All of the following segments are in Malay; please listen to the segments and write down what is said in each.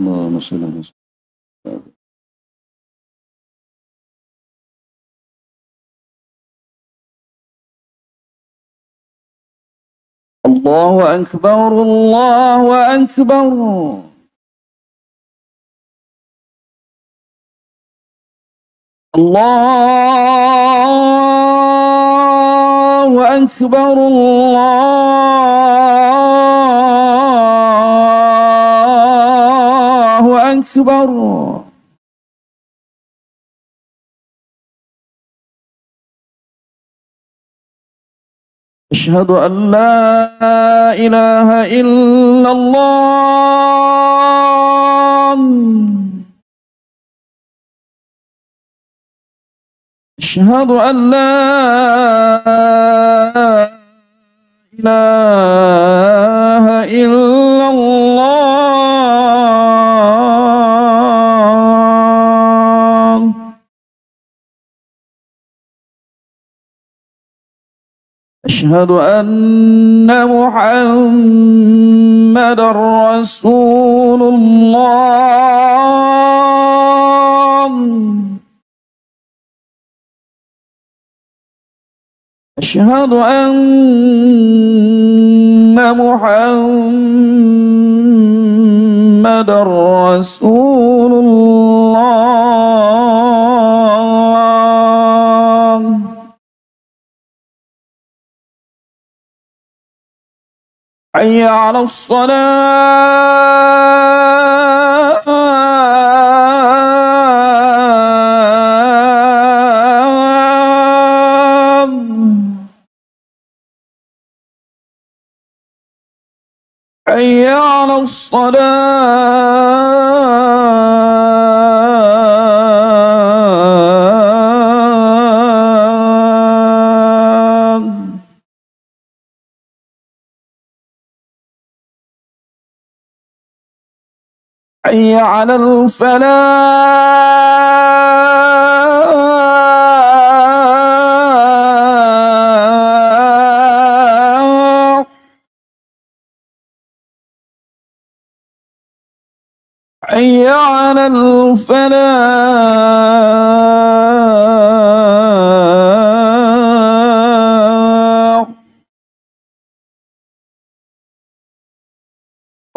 اللهم صل على سيدنا. الله أكبر الله أكبر. الله أكبر الله أكبر. أشهد أن لا إله إلا الله. أشهد أن لا إله إلا الله. أشهد أن محمدا رسول الله. أشهد أن محمدا رسول الله. حي على الصلاة. حي على الصلاة. حي على الفلاح. حي على الفلاح.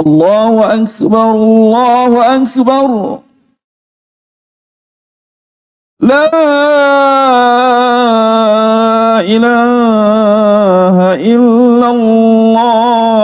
الله أكبر الله أكبر. لا إله إلا الله.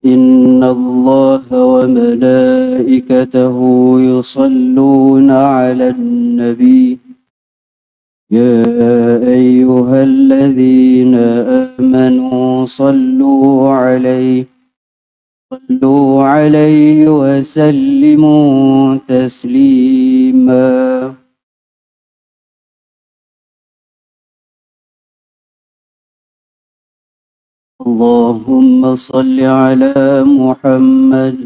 إن الله وملائكته يصلون على النبي يا أيها الذين آمنوا صلوا عليه وسلموا تسليما. اللهم صل على محمد.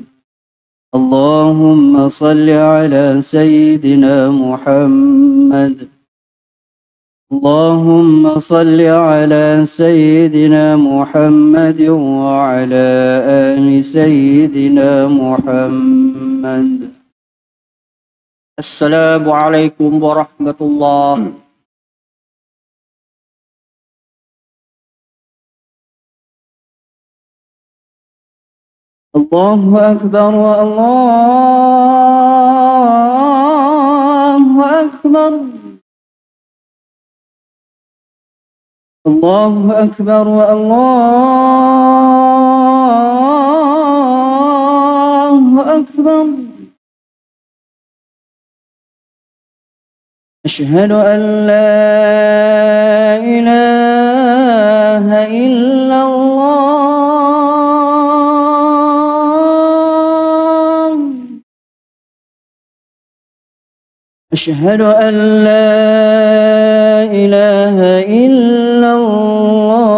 اللهم صل على سيدنا محمد. اللهم صل على سيدنا محمد وعلى آل سيدنا محمد. السلام عليكم ورحمة الله. الله أكبر الله أكبر. الله أكبر الله أكبر. أشهد أن لا إله إلا الله. أشهد أن لا إله إلا الله.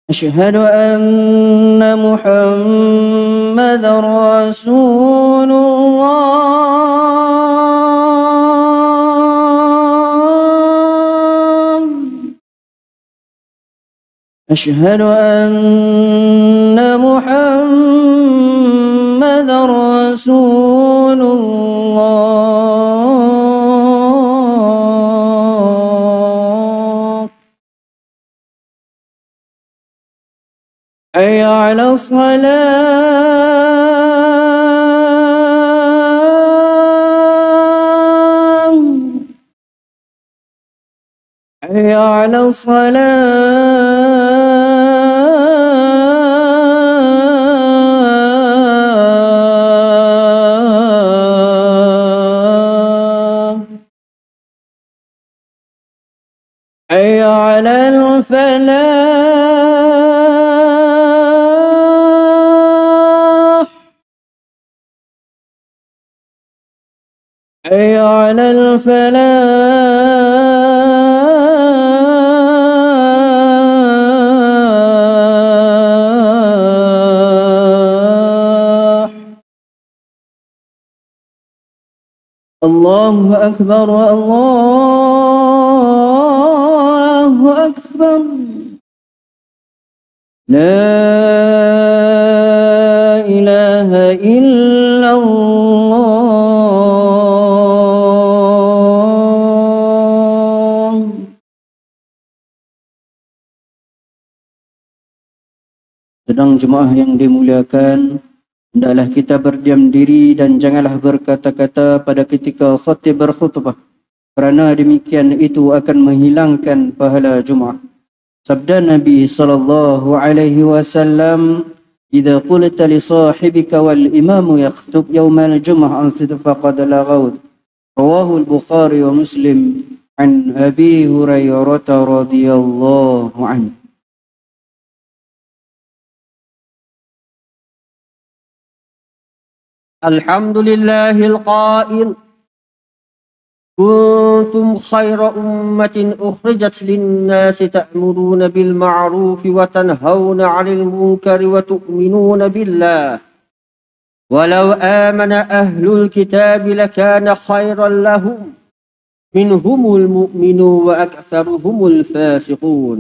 أشهد أن محمدًا رسول الله. أشهد أن محمدًا رسول الله. حي على الصلاة. حي على الصلاة. حي على الفلاح. حي على الفلاح. الله أكبر الله أكبر. لا إله إلا الله. Sedang jemaah yang dimuliakan, hendaklah kita berdiam diri dan janganlah berkata-kata pada ketika khatib berkhutbah, kerana demikian itu akan menghilangkan pahala Jumaat. Sabda Nabi sallallahu alaihi wasallam, "Idza qulta li sahibika wal imamu yakhutub yawmal jum'ah ansid faqad laghawt." Rawahu al-Bukhari wa Muslim an Abi Hurairah radhiyallahu anhu. الحمد لله القائل: كنتم خير أمة أخرجت للناس تأمرون بالمعروف وتنهون عن المنكر وتؤمنون بالله ولو آمن أهل الكتاب لكان خيرا لهم منهم المؤمنون وأكثرهم الفاسقون.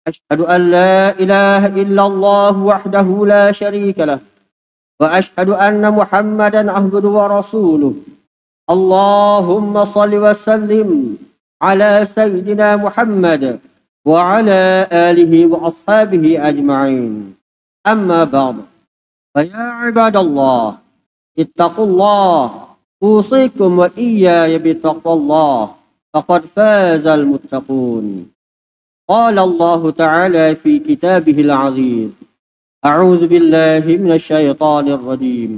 أشهد أن لا إله إلا الله وحده لا شريك له وأشهد أن محمدًا عبده ورسوله. اللهم صل وسلم على سيدنا محمد وعلى آله وأصحابه أجمعين. أما بعد، فيا عباد الله اتقوا الله أوصيكم وإياي بتقوى الله فقد فاز المتقون. قال الله تعالى في كتابه العزيز: أعوذ بالله من الشيطان الرجيم.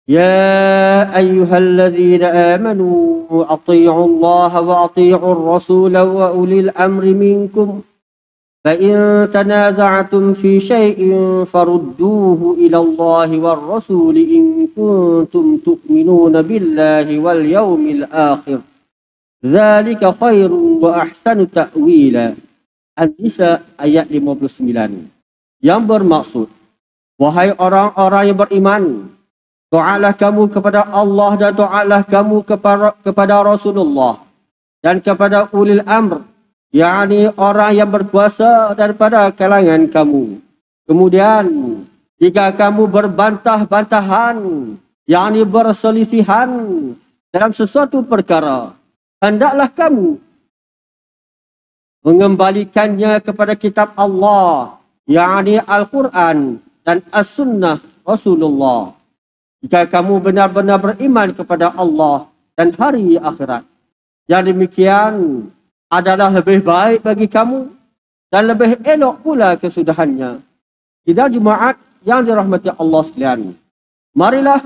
يا أيها الذين آمنوا أطيعوا الله وأطيعوا الرسول وأولي الأمر منكم فإن تنازعتم في شيء فردوه إلى الله والرسول إن كنتم تؤمنون بالله واليوم الآخر ذلك خير وأحسن تأويلا. An-Nisa ayat 59, yang bermaksud, wahai orang-orang yang beriman, taatlah kamu kepada Allah dan taatlah kamu kepada Rasulullah dan kepada ulil amr, yakni orang yang berkuasa daripada kalangan kamu. Kemudian jika kamu berbantah-bantahan, yakni berselisihan dalam sesuatu perkara, hendaklah kamu mengembalikannya kepada kitab Allah, yakni Al-Quran dan As-Sunnah Rasulullah. Jika kamu benar-benar beriman kepada Allah dan hari akhirat, yang demikian adalah lebih baik bagi kamu dan lebih elok pula kesudahannya. Sidang Jumaat yang dirahmati Allah sekalian, marilah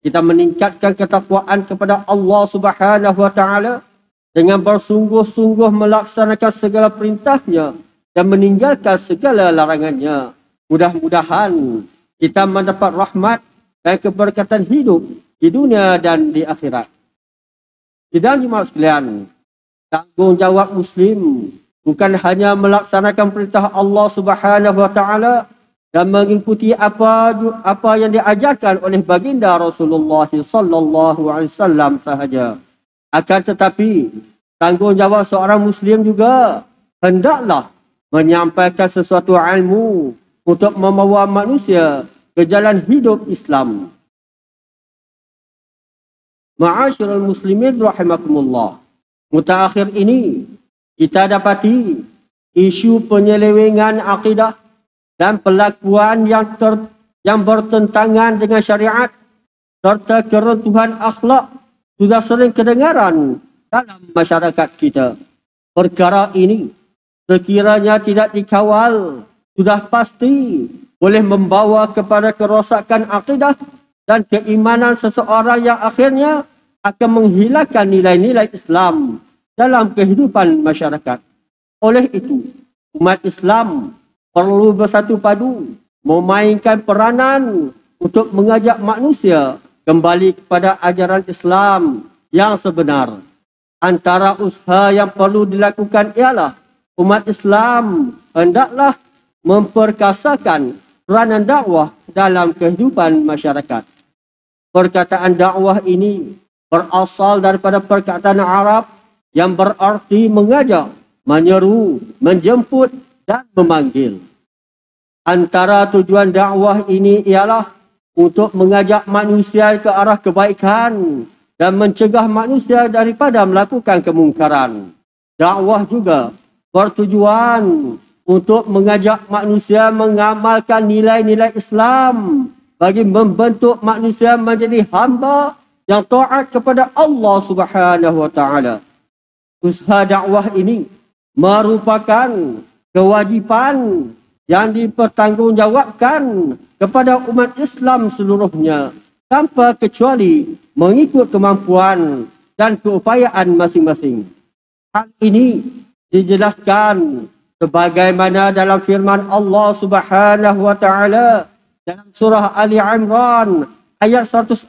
kita meningkatkan ketakwaan kepada Allah Subhanahu wa taala dengan bersungguh-sungguh melaksanakan segala perintahnya dan meninggalkan segala larangannya. Mudah-mudahan kita mendapat rahmat dan keberkatan hidup di dunia dan di akhirat. Sidang Jumaat sekalian, tanggungjawab Muslim bukan hanya melaksanakan perintah Allah Subhanahu wa taala dan mengikuti apa yang diajarkan oleh baginda Rasulullah sallallahu alaihi wasallam sahaja. Akan tetapi, tanggungjawab seorang Muslim juga hendaklah menyampaikan sesuatu ilmu untuk membawa manusia ke jalan hidup Islam. Ma'asyiral muslimin rahimakumullah. Mutaakhir ini kita dapati isu penyelewengan akidah dan pelakuan yang bertentangan dengan syariat serta keruntuhan akhlak sudah sering kedengaran dalam masyarakat kita. Perkara ini sekiranya tidak dikawal, sudah pasti boleh membawa kepada kerosakan akidah dan keimanan seseorang yang akhirnya akan menghilangkan nilai-nilai Islam dalam kehidupan masyarakat. Oleh itu, umat Islam perlu bersatu padu memainkan peranan untuk mengajak manusia kembali kepada ajaran Islam yang sebenar. Antara usaha yang perlu dilakukan ialah umat Islam hendaklah memperkasakan peranan dakwah dalam kehidupan masyarakat. Perkataan dakwah ini berasal daripada perkataan Arab yang berarti mengajak, menyeru, menjemput dan memanggil. Antara tujuan dakwah ini ialah untuk mengajak manusia ke arah kebaikan dan mencegah manusia daripada melakukan kemungkaran. Dakwah juga bertujuan untuk mengajak manusia mengamalkan nilai-nilai Islam bagi membentuk manusia menjadi hamba yang taat kepada Allah Subhanahu wa taala. Usaha dakwah ini merupakan kewajipan yang dipertanggungjawabkan kepada umat Islam seluruhnya tanpa kecuali mengikut kemampuan dan keupayaan masing-masing. Hal ini dijelaskan sebagaimana dalam firman Allah Subhanahu wa taala dalam surah Ali Imran ayat 104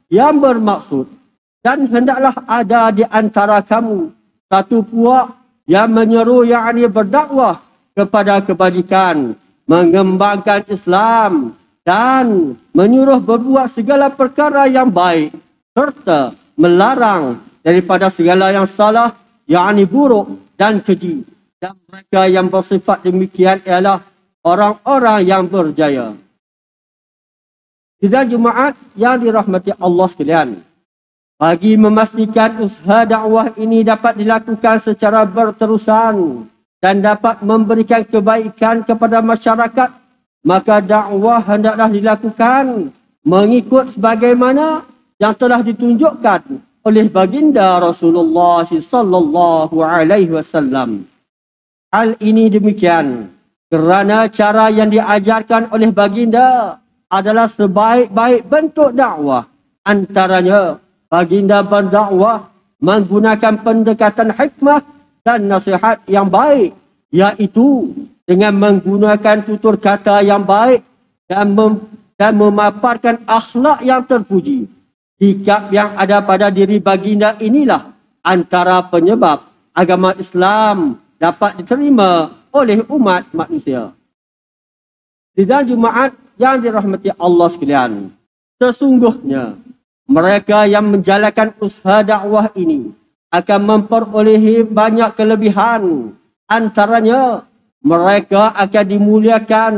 yang bermaksud, dan hendaklah ada di antara kamu satu puak yang menyeru, yakni berdakwah kepada kebajikan, mengembangkan Islam dan menyuruh berbuat segala perkara yang baik serta melarang daripada segala yang salah, yakni buruk dan keji. Dan mereka yang bersifat demikian ialah orang-orang yang berjaya. Sidang Jumaat yang dirahmati Allah sekalian, bagi memastikan usaha dakwah ini dapat dilakukan secara berterusan dan dapat memberikan kebaikan kepada masyarakat, maka dakwah hendaklah dilakukan mengikut sebagaimana yang telah ditunjukkan oleh baginda Rasulullah sallallahu alaihi wasallam. Hal ini demikian kerana cara yang diajarkan oleh baginda adalah sebaik-baik bentuk dakwah. Antaranya, baginda berdakwah menggunakan pendekatan hikmah dan nasihat yang baik, iaitu dengan menggunakan tutur kata yang baik dan memaparkan akhlak yang terpuji. Sikap yang ada pada diri baginda inilah antara penyebab agama Islam dapat diterima oleh umat manusia. Sidang Jumaat yang dirahmati Allah sekalian, sesungguhnya mereka yang menjalankan usaha dakwah ini akan memperolehi banyak kelebihan. Antaranya, mereka akan dimuliakan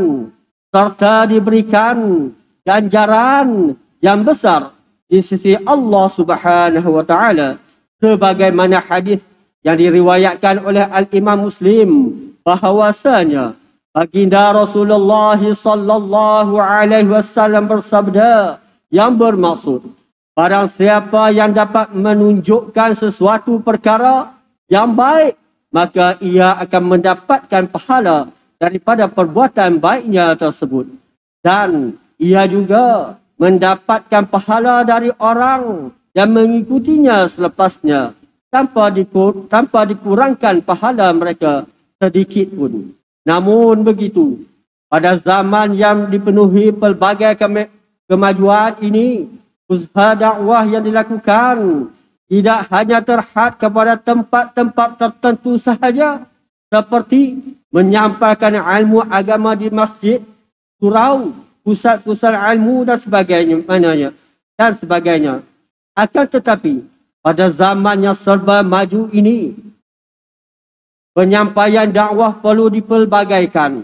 serta diberikan ganjaran yang besar di sisi Allah Subhanahu wa taala, sebagaimana hadis yang diriwayatkan oleh Al-Imam Muslim bahawasanya baginda Rasulullah sallallahu alaihi wasallam bersabda yang bermaksud, barang siapa yang dapat menunjukkan sesuatu perkara yang baik, maka ia akan mendapatkan pahala daripada perbuatan baiknya tersebut. Dan ia juga mendapatkan pahala dari orang yang mengikutinya selepasnya tanpa dikurangkan pahala mereka sedikit pun. Namun begitu, pada zaman yang dipenuhi pelbagai kemajuan ini, usaha dakwah yang dilakukan tidak hanya terhad kepada tempat-tempat tertentu sahaja, seperti menyampaikan ilmu agama di masjid, surau, pusat-pusat ilmu dan sebagainya. Akan tetapi, pada zaman yang serba maju ini, penyampaian dakwah perlu dipelbagaikan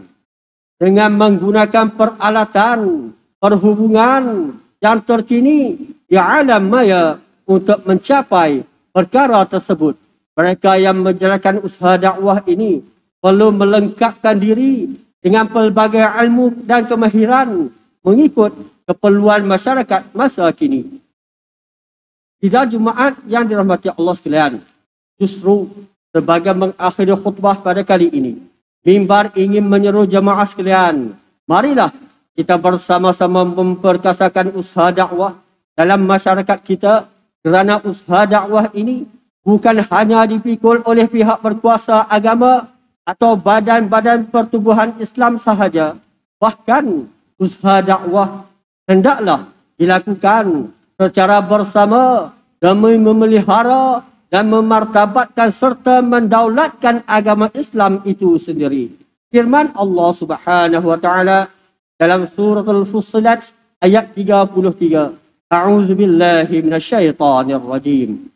dengan menggunakan peralatan perhubungan yang terkini di alam maya untuk mencapai perkara tersebut. Mereka yang menjalankan usaha dakwah ini perlu melengkapkan diri dengan pelbagai ilmu dan kemahiran mengikut keperluan masyarakat masa kini. Sidang Jumaat yang dirahmati Allah sekalian, justru sebagai mengakhiri khutbah pada kali ini, mimbar ingin menyeru jemaah sekalian, marilah kita bersama-sama memperkasakan usaha dakwah dalam masyarakat kita, kerana usaha dakwah ini bukan hanya dipikul oleh pihak berkuasa agama atau badan-badan pertubuhan Islam sahaja. Bahkan usaha dakwah hendaklah dilakukan secara bersama demi memelihara dan memartabatkan serta mendaulatkan agama Islam itu sendiri. Firman Allah Subhanahu wa taala dalam surah Al-Fussilat ayat 33. A'udzu billahi minasyaitonir rajim.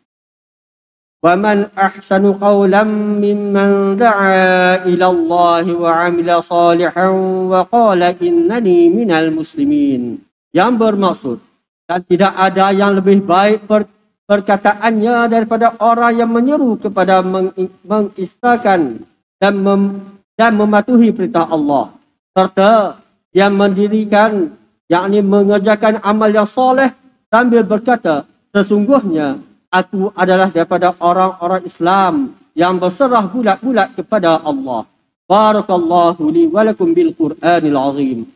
Wa man ahsanu qawlan mimman da'a ila Allah wa 'amila salihan wa qala innani minal muslimin. Yang bermaksud, dan tidak ada yang lebih baik perkataannya daripada orang yang menyeru kepada mengistakan dan mematuhi perintah Allah, serta yang mendirikan, yakni mengerjakan amal yang soleh sambil berkata, sesungguhnya aku adalah daripada orang-orang Islam yang berserah bulat-bulat kepada Allah. Barakallahu li wa lakum bil Qur'anil azim.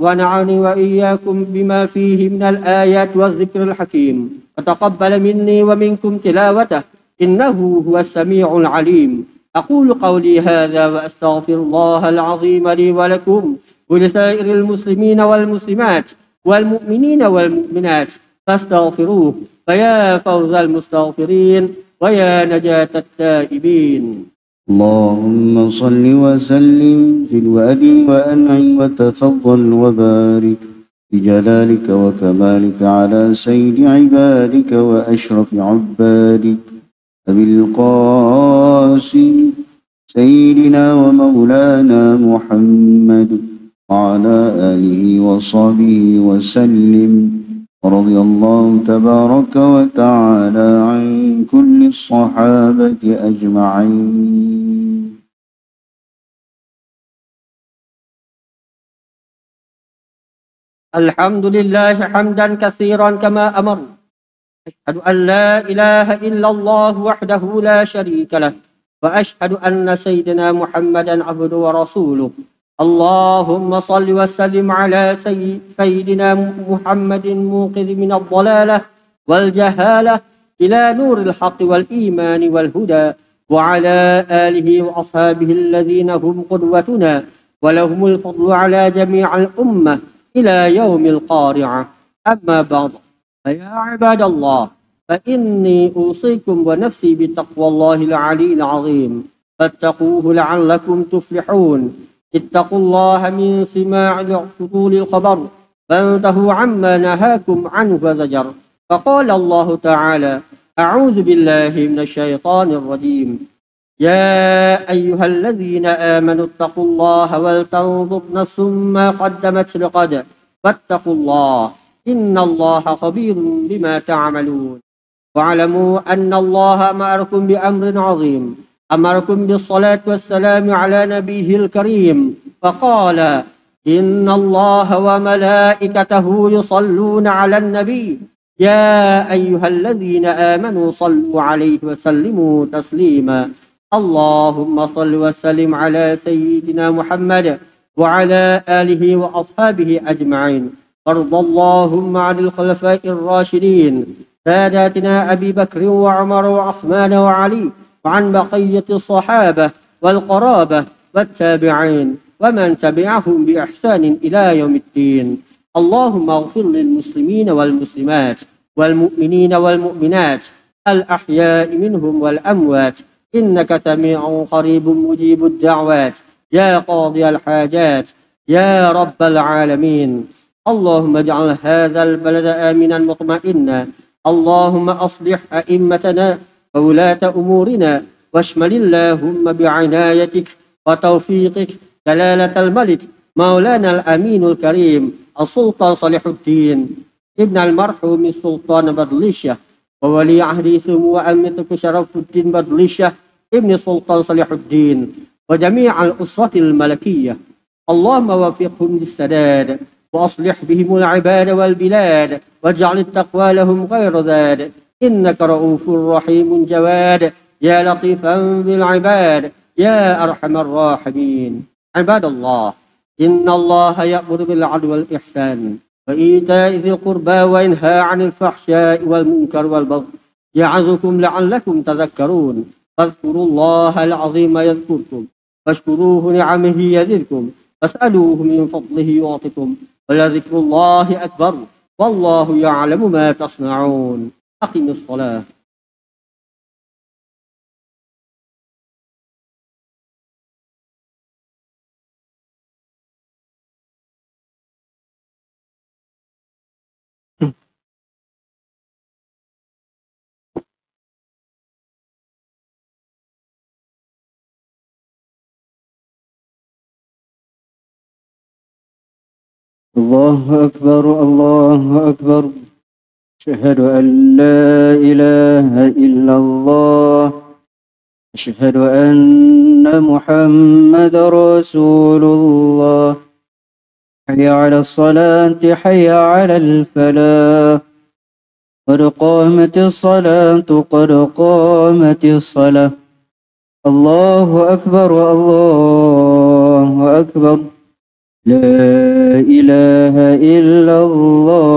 ونعني وإياكم بما فيه من الآيات والذكر الحكيم فتقبل مني ومنكم تلاوته إنه هو السميع العليم. أقول قولي هذا وأستغفر الله العظيم لي ولكم ولسائر المسلمين والمسلمات والمؤمنين والمؤمنات فاستغفروه فيا فوز المستغفرين ويا نجاة التائبين. اللهم صل وسلم في الوأد وأنعم وتفضل وبارك بجلالك وكمالك على سيد عبادك وأشرف عبادك أبي القاسم سيدنا ومولانا محمد وعلى آله وصحبه وسلم. رضي الله تبارك وتعالى عن كل الصحابة أجمعين. الحمد لله حمدا كثيرا كما أمر. أشهد أن لا إله إلا الله وحده لا شريك له، وأشهد أن سيدنا محمدا عبده ورسوله. اللهم صل وسلم على سيدنا محمد موقظ من الضلالة والجهالة إلى نور الحق والإيمان والهدى، وعلى آله وأصحابه الذين هم قدوتنا ولهم الفضل على جميع الأمة إلى يوم القارعة. أما بعد، فيا عباد الله، فإني أوصيكم ونفسي بتقوى الله العلي العظيم، فاتقوه لعلكم تفلحون. اتقوا الله من سماع طول الخبر، فانتهوا عما نهاكم عنه وزجر. فقال الله تعالى: أعوذ بالله من الشيطان الرجيم. يا أيها الذين آمنوا اتقوا الله ولتنظر نفس ما قدمت لغد واتقوا الله إن الله خبير بما تعملون. واعلموا أن الله أمركم بأمر عظيم، أمركم بالصلاة والسلام على نبيه الكريم، فقال: إن الله وملائكته يصلون على النبي يا أيها الذين آمنوا صلوا عليه وسلموا تسليما. اللهم صل وسلم على سيدنا محمد وعلى آله وأصحابه أجمعين. وارض اللهم عن الخلفاء الراشدين ساداتنا أبي بكر وعمر وعثمان وعلي، وعن بقية الصحابة والقرابة والتابعين ومن تبعهم بإحسان إلى يوم الدين. اللهم اغفر للمسلمين والمسلمات والمؤمنين والمؤمنات الأحياء منهم والأموات، إنك سميع قريب مجيب الدعوات، يا قاضي الحاجات، يا رب العالمين. اللهم اجعل هذا البلد آمنا مطمئنا. اللهم أصلح أئمتنا وولاة أمورنا، واشمل اللهم بعنايتك وتوفيقك جلالة الملك مولانا الأمين الكريم السلطان صالح الدين ابن المرحوم السلطان بدلشة، وولي عهد سمو أمتك شرف الدين بدلشة ابن السلطان صالح الدين، وجميع الأسرة الملكية. اللهم وفقهم للسداد، وأصلح بهم العباد والبلاد، واجعل التقوى لهم غير ذاد، إنك رؤوف رحيم جواد، يا لطيفا بالعباد، يا أرحم الراحمين. عباد الله، إن الله يأمر بالعدل والإحسان وإيتاء ذي القربى وينهى عن الفحشاء والمنكر والبغي، يعظكم لعلكم تذكرون. فاذكروا الله العظيم يذكركم، واشكروه نعمه يزدكم، فاسألوه من فضله يعطكم، ولذكر الله أكبر، والله يعلم ما تصنعون. أقم الصلاة. الله أكبر، الله أكبر. أشهد أن لا إله إلا الله، أشهد أن محمد رسول الله. حي على الصلاة، حي على الفلاح، قد قامت الصلاة، قد قامت الصلاة. الله أكبر، الله أكبر. لا إله إلا الله.